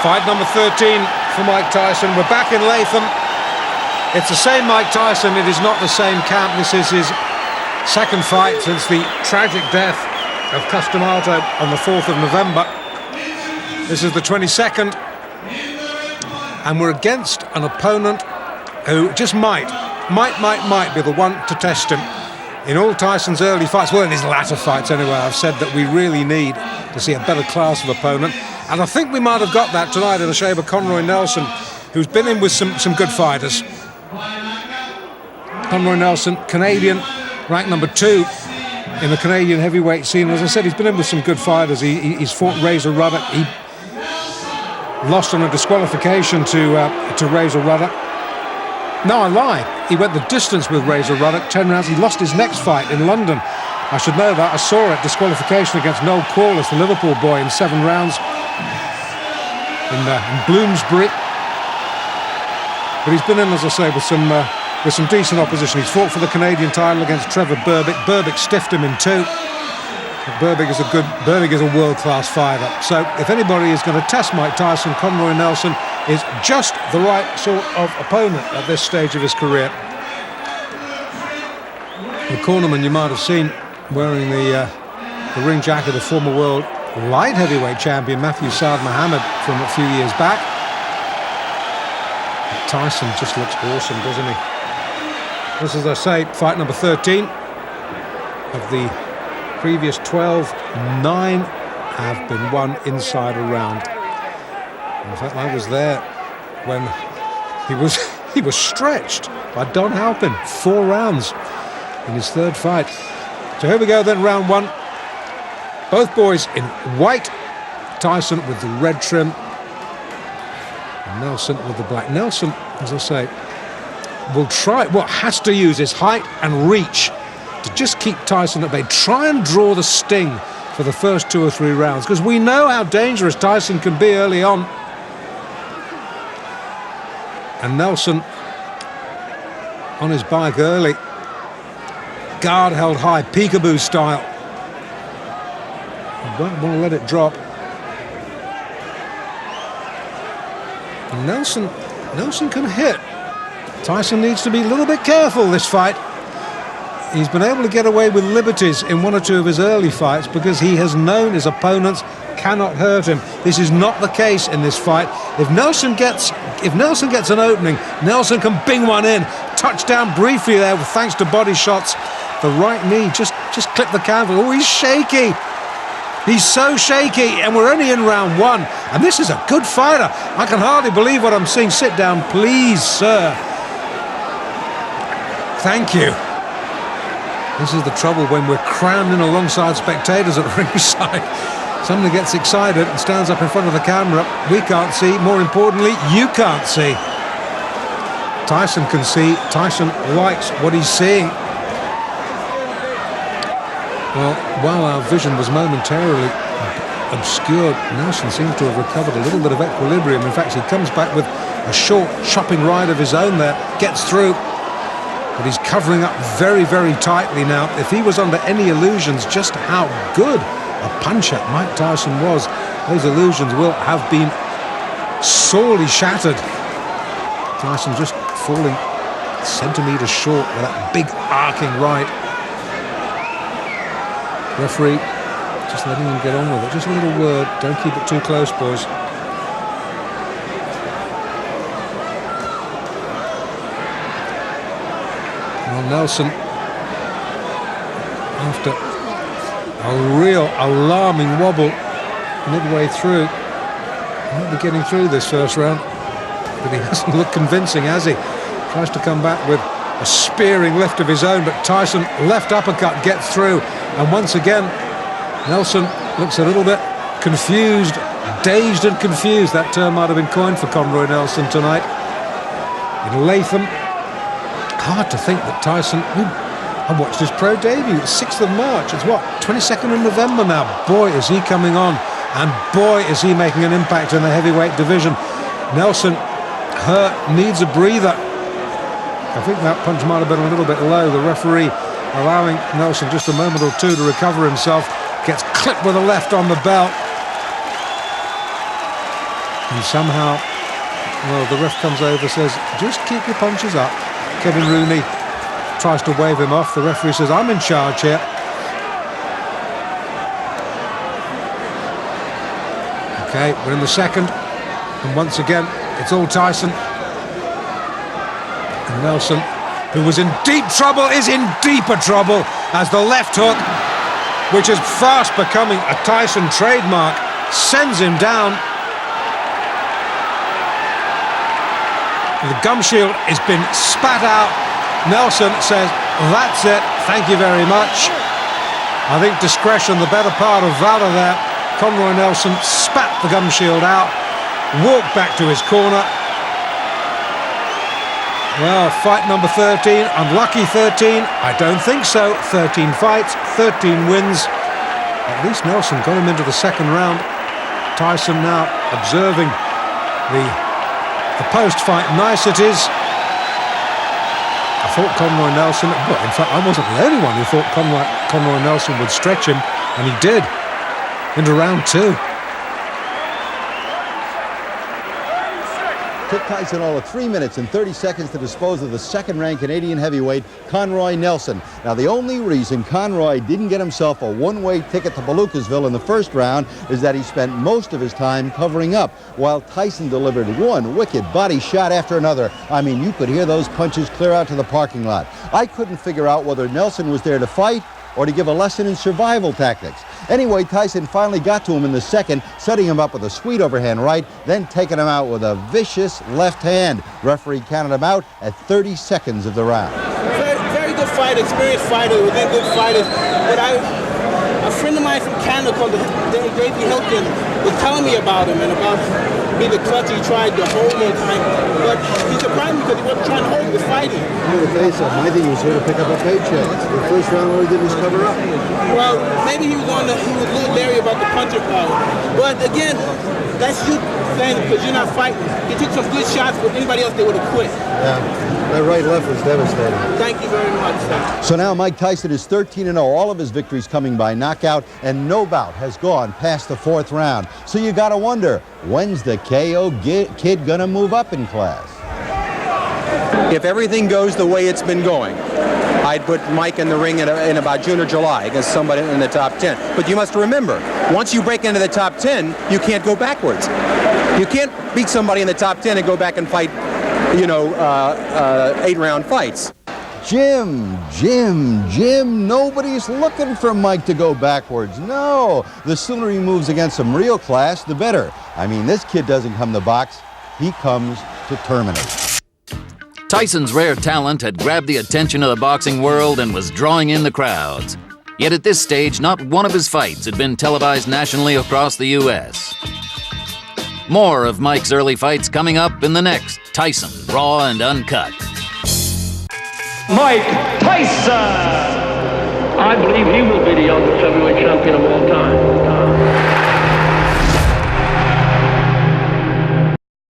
Fight number 13 for Mike Tyson. We're back in Latham. It's the same Mike Tyson. It is not the same camp. This is his second fight since the tragic death of Customato on the 4th of November. This is the 22nd. And we're against an opponent who just might be the one to test him. In all Tyson's early fights, well, in his latter fights anyway, I've said that we really need to see a better class of opponent. And I think we might have got that tonight in the shape of Conroy Nelson, who's been in with some good fighters. Conroy Nelson, Canadian, ranked number 2 in the Canadian heavyweight scene. As I said, he's been in with some good fighters. He's fought Razor Ruddock. He lost on a disqualification to Razor Ruddock. No, I lie. He went the distance with Razor Ruddock, 10 rounds. He lost his next fight in London. I should know that. I saw it. Disqualification against Noel Corliss, the Liverpool boy, in 7 rounds in Bloomsbury. But he's been in, as I say, with some decent opposition. He's fought for the Canadian title against Trevor Berbick. Berbick stiffed him in 2. Berbick is a world-class fighter. So if anybody is going to test Mike Tyson, Conroy Nelson is just the right sort of opponent at this stage of his career. The cornerman you might have seen wearing the ring jacket of former world light heavyweight champion Matthew Saad Mohammed from a few years back. But Tyson just looks awesome, doesn't he? This is, as I say, fight number 13 of the previous 12. 9 have been won inside a round. In fact, I was there when he was stretched by Don Halpin, 4 rounds in his 3rd fight. So here we go then, round 1. Both boys in white. Tyson with the red trim, and Nelson with the black. Nelson, as I say, has to use his height and reach to just keep Tyson at bay. Try and draw the sting for the first 2 or 3 rounds, because we know how dangerous Tyson can be early on. And Nelson on his bike early, guard held high, peekaboo style. You don't want to let it drop. And Nelson can hit. Tyson needs to be a little bit careful this fight. He's been able to get away with liberties in 1 or 2 of his early fights because he has known his opponents cannot hurt him. This is not the case in this fight. If Nelson gets an opening, Nelson can bing one in. Touchdown briefly there, thanks to body shots. The right knee just clipped the canvas. Oh, he's shaky. He's so shaky, and we're only in round 1. And this is a good fighter. I can hardly believe what I'm seeing. Sit down, please, sir. Thank you. This is the trouble when we're crammed in alongside spectators at ringside. Somebody gets excited and stands up in front of the camera. We can't see. More importantly, you can't see. Tyson can see. Tyson likes what he's seeing. Well, while our vision was momentarily obscured, Nelson seems to have recovered a little bit of equilibrium. In fact, he comes back with a short chopping right of his own there, gets through, but he's covering up very, very tightly now. If he was under any illusions just how good a puncher Mike Tyson was, those illusions will have been sorely shattered. Tyson just falling centimetres short with that big arcing right. Referee just letting him get on with it. Just a little word. Don't keep it too close, boys. Well, Nelson, after a real alarming wobble midway through, he might be getting through this first round, but he hasn't looked convincing, has he? Tries to come back with a spearing lift of his own, but Tyson, left uppercut, gets through. And once again, Nelson looks a little bit confused, dazed and confused. That term might have been coined for Conroy Nelson tonight in Latham. Hard to think that Tyson, I watched his pro debut, 6th of March. It's what, 22nd of November now. Boy, is he coming on, and boy, is he making an impact in the heavyweight division. Nelson hurt, needs a breather. I think that punch might have been a little bit low. The referee allowing Nelson just a moment or 2 to recover himself. Gets clipped with a left on the belt. And somehow, well, the ref comes over, says, just keep your punches up. Kevin Rooney tries to wave him off. The referee says, I'm in charge here. Okay, we're in the second. And once again, it's all Tyson. And Nelson, who was in deep trouble, is in deeper trouble as the left hook, which is fast becoming a Tyson trademark, sends him down. The gum shield has been spat out. Nelson says, that's it, thank you very much. I think discretion, the better part of valor there. Conroy Nelson spat the gum shield out, walked back to his corner. Well, fight number 13, unlucky 13, I don't think so. 13 fights, 13 wins. At least Nelson got him into the second round. Tyson now observing the post-fight niceties. I thought Conroy Nelson, well, in fact, I wasn't the only one who thought Conroy Nelson would stretch him, and he did, into round 2. Took Tyson all of 3 minutes and 30 seconds to dispose of the second-ranked Canadian heavyweight, Conroy Nelson. Now, the only reason Conroy didn't get himself a one-way ticket to Palookasville in the first round is that he spent most of his time covering up, while Tyson delivered one wicked body shot after another. I mean, you could hear those punches clear out to the parking lot. I couldn't figure out whether Nelson was there to fight or to give a lesson in survival tactics. Anyway, Tyson finally got to him in the second, setting him up with a sweet overhand right, then taking him out with a vicious left hand. Referee counted him out at 30 seconds of the round. Very good fighter, experienced fighter, within good fighters. But a friend of mine from Canada called Davey Hilton was telling me about him and about being the clutch he tried to hold all the time. But he surprised me because he wasn't trying to hold, he was fighting. I'm going to tell you something. I think he was here to pick up a paycheck. The first round, all he did was cover up. Well, maybe he was a little leery about the puncher power. But again, that's you saying because you're not fighting. He took some good shots, but anybody else, they would have quit. Yeah, that right-left was devastating. Thank you very much, sir. So now Mike Tyson is 13-0, all of his victories coming by knockout, and no bout has gone past the fourth round. So you gotta wonder, when's the KO kid gonna move up in class? If everything goes the way it's been going, I'd put Mike in the ring in about June or July against somebody in the top 10. But you must remember, once you break into the top 10, you can't go backwards. You can't beat somebody in the top 10 and go back and fight, 8-round fights. Jim, nobody's looking for Mike to go backwards. No, the sooner he moves against some real class, the better. I mean, this kid doesn't come to box, he comes to terminate. Tyson's rare talent had grabbed the attention of the boxing world and was drawing in the crowds. Yet at this stage, not one of his fights had been televised nationally across the U.S. More of Mike's early fights coming up in the next Tyson Raw and Uncut. Mike Tyson! I believe he will be the youngest heavyweight champion of all time.